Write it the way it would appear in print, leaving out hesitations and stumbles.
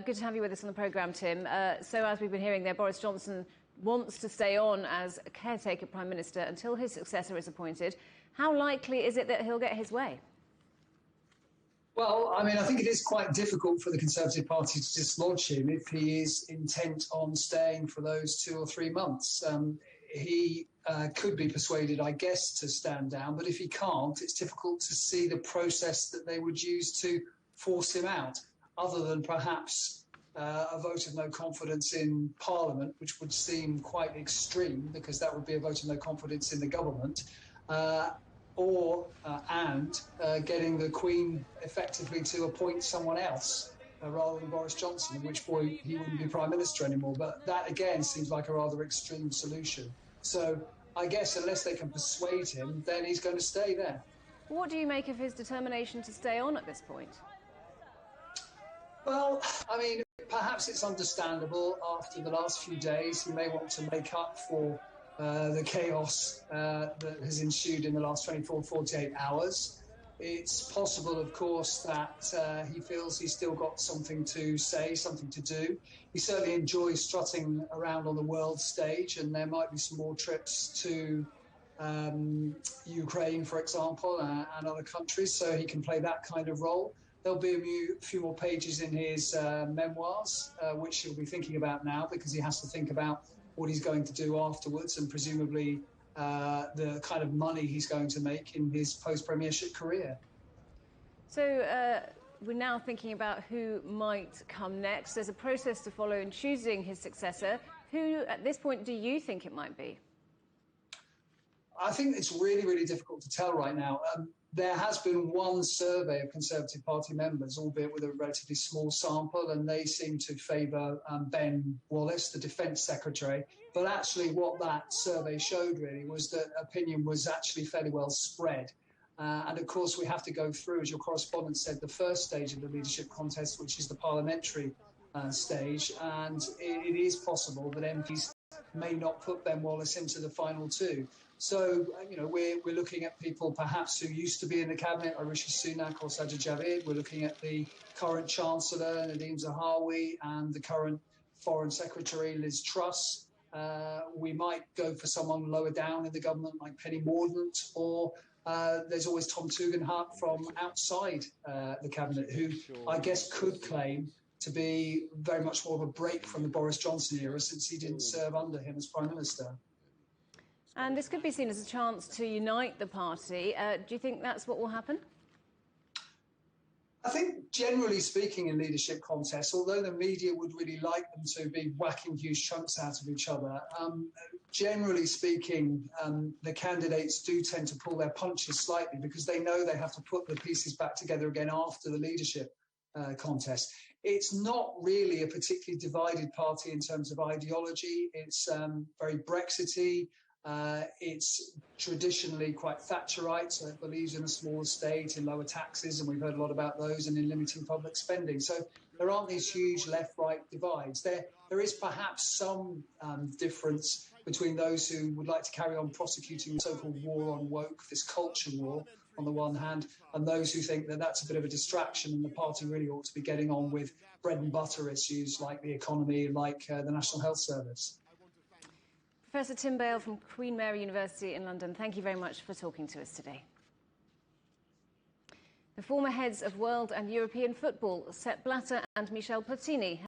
Good to have you with us on the programme, Tim. So as we've been hearing there, Boris Johnson wants to stay on as a caretaker Prime Minister until his successor is appointed. How likely is it that he'll get his way? Well, I mean, I think it is quite difficult for the Conservative Party to dislodge him if he is intent on staying for those 2 or 3 months. He could be persuaded, I guess, to stand down, but if he can't, it's difficult to see the process that they would use to force him out, other than perhaps a vote of no confidence in Parliament, which would seem quite extreme, because that would be a vote of no confidence in the government, and getting the Queen effectively to appoint someone else rather than Boris Johnson, at which point he wouldn't be Prime Minister anymore. But that, again, seems like a rather extreme solution. So I guess unless they can persuade him, then he's going to stay there. What do you make of his determination to stay on at this point? Well, I mean, perhaps it's understandable after the last few days. He may want to make up for the chaos that has ensued in the last 24, 48 hours. It's possible, of course, that he feels he's still got something to say, something to do. He certainly enjoys strutting around on the world stage, and there might be some more trips to Ukraine, for example, and other countries, so he can play that kind of role. There'll be a few more pages in his memoirs, which he'll be thinking about now, because he has to think about what he's going to do afterwards, and presumably the kind of money he's going to make in his post-premiership career. So we're now thinking about who might come next. There's a process to follow in choosing his successor. Who, at this point, do you think it might be? I think it's really, really difficult to tell right now. There has been one survey of Conservative Party members, albeit with a relatively small sample, and they seem to favour Ben Wallace, the Defence Secretary. But actually what that survey showed really was that opinion was actually fairly well spread. And of course we have to go through, as your correspondent said, the first stage of the leadership contest, which is the parliamentary stage. And it is possible that MPs may not put Ben Wallace into the final two. So, you know, we're looking at people perhaps who used to be in the cabinet, like Rishi Sunak or Sajid Javid. We're looking at the current Chancellor, Nadhim Zahawi, and the current Foreign Secretary, Liz Truss. We might go for someone lower down in the government, like Penny Mordaunt, or there's always Tom Tugendhat from outside the cabinet, who I guess could claim to be very much more of a break from the Boris Johnson era, since he didn't serve under him as Prime Minister. And this could be seen as a chance to unite the party. Do you think that's what will happen? I think, generally speaking, in leadership contests, although the media would really like them to be whacking huge chunks out of each other, generally speaking, the candidates do tend to pull their punches slightly, because they know they have to put the pieces back together again after the leadership contest. It's not really a particularly divided party in terms of ideology. It's very Brexity. It's traditionally quite Thatcherite, so it believes in a smaller state, in lower taxes, and we've heard a lot about those, and in limiting public spending. So there aren't these huge left-right divides. There is perhaps some difference between those who would like to carry on prosecuting the so-called war on woke, this culture war, on the one hand, and those who think that that's a bit of a distraction and the party really ought to be getting on with bread and butter issues like the economy, like the National Health Service. Professor Tim Bale from Queen Mary University in London, thank you very much for talking to us today. The former heads of world and European football, Sepp Blatter and Michel Platini,